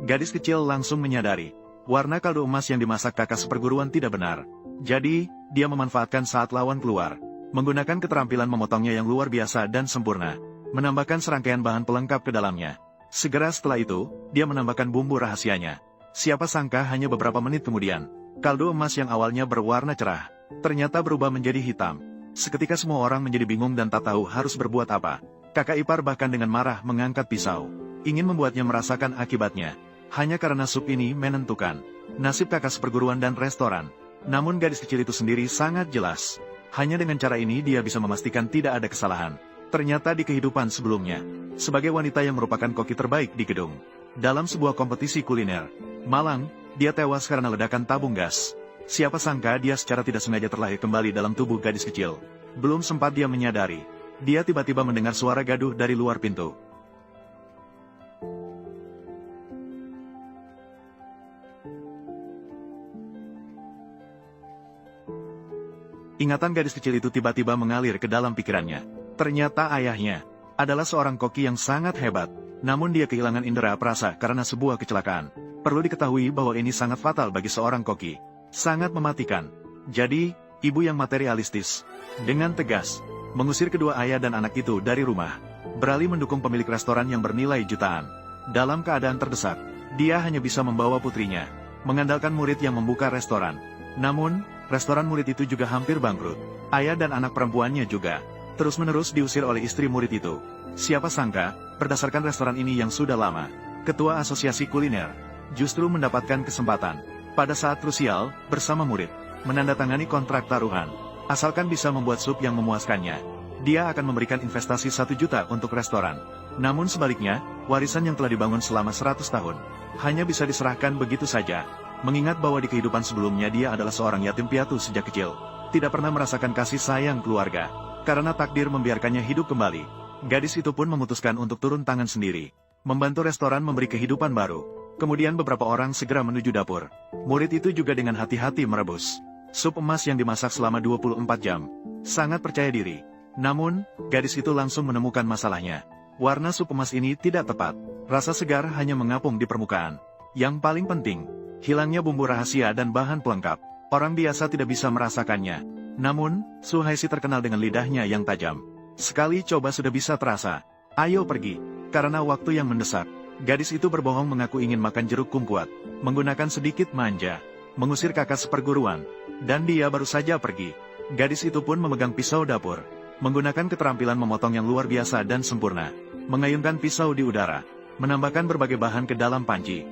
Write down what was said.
Gadis kecil langsung menyadari, warna kaldu emas yang dimasak kakak seperguruan tidak benar. Jadi, dia memanfaatkan saat lawan keluar, menggunakan keterampilan memotongnya yang luar biasa dan sempurna, menambahkan serangkaian bahan pelengkap ke dalamnya. Segera setelah itu, dia menambahkan bumbu rahasianya. Siapa sangka hanya beberapa menit kemudian, kaldu emas yang awalnya berwarna cerah, ternyata berubah menjadi hitam. Seketika semua orang menjadi bingung dan tak tahu harus berbuat apa. Kakak ipar bahkan dengan marah mengangkat pisau, ingin membuatnya merasakan akibatnya. Hanya karena sup ini menentukan nasib kakak seperguruan dan restoran. Namun gadis kecil itu sendiri sangat jelas. Hanya dengan cara ini dia bisa memastikan tidak ada kesalahan. Ternyata di kehidupan sebelumnya, sebagai wanita yang merupakan koki terbaik di gedung, dalam sebuah kompetisi kuliner malang, dia tewas karena ledakan tabung gas. Siapa sangka dia secara tidak sengaja terlahir kembali dalam tubuh gadis kecil. Belum sempat dia menyadari, dia tiba-tiba mendengar suara gaduh dari luar pintu. Ingatan gadis kecil itu tiba-tiba mengalir ke dalam pikirannya. Ternyata ayahnya adalah seorang koki yang sangat hebat, namun dia kehilangan indera perasa karena sebuah kecelakaan. Perlu diketahui bahwa ini sangat fatal bagi seorang koki. Sangat mematikan. Jadi, ibu yang materialistis, dengan tegas, mengusir kedua ayah dan anak itu dari rumah, beralih mendukung pemilik restoran yang bernilai jutaan. Dalam keadaan terdesak, dia hanya bisa membawa putrinya, mengandalkan murid yang membuka restoran. Namun, restoran murid itu juga hampir bangkrut. Ayah dan anak perempuannya juga terus-menerus diusir oleh istri murid itu. Siapa sangka, berdasarkan restoran ini yang sudah lama, ketua asosiasi kuliner justru mendapatkan kesempatan pada saat krusial bersama murid menandatangani kontrak taruhan. Asalkan bisa membuat sup yang memuaskannya, dia akan memberikan investasi 1 juta untuk restoran. Namun sebaliknya, warisan yang telah dibangun selama 100 tahun hanya bisa diserahkan begitu saja. Mengingat bahwa di kehidupan sebelumnya dia adalah seorang yatim piatu sejak kecil, tidak pernah merasakan kasih sayang keluarga. Karena takdir membiarkannya hidup kembali, gadis itu pun memutuskan untuk turun tangan sendiri, membantu restoran memberi kehidupan baru. Kemudian beberapa orang segera menuju dapur. Murid itu juga dengan hati-hati merebus sup emas yang dimasak selama 24 jam. Sangat percaya diri. Namun, gadis itu langsung menemukan masalahnya. Warna sup emas ini tidak tepat. Rasa segar hanya mengapung di permukaan. Yang paling penting, hilangnya bumbu rahasia dan bahan pelengkap. Orang biasa tidak bisa merasakannya. Namun, Suhaisi terkenal dengan lidahnya yang tajam. Sekali coba sudah bisa terasa. Ayo pergi. Karena waktu yang mendesak, gadis itu berbohong mengaku ingin makan jeruk kumkuat, menggunakan sedikit manja, mengusir kakak seperguruan, dan dia baru saja pergi. Gadis itu pun memegang pisau dapur, menggunakan keterampilan memotong yang luar biasa dan sempurna, mengayunkan pisau di udara, menambahkan berbagai bahan ke dalam panci.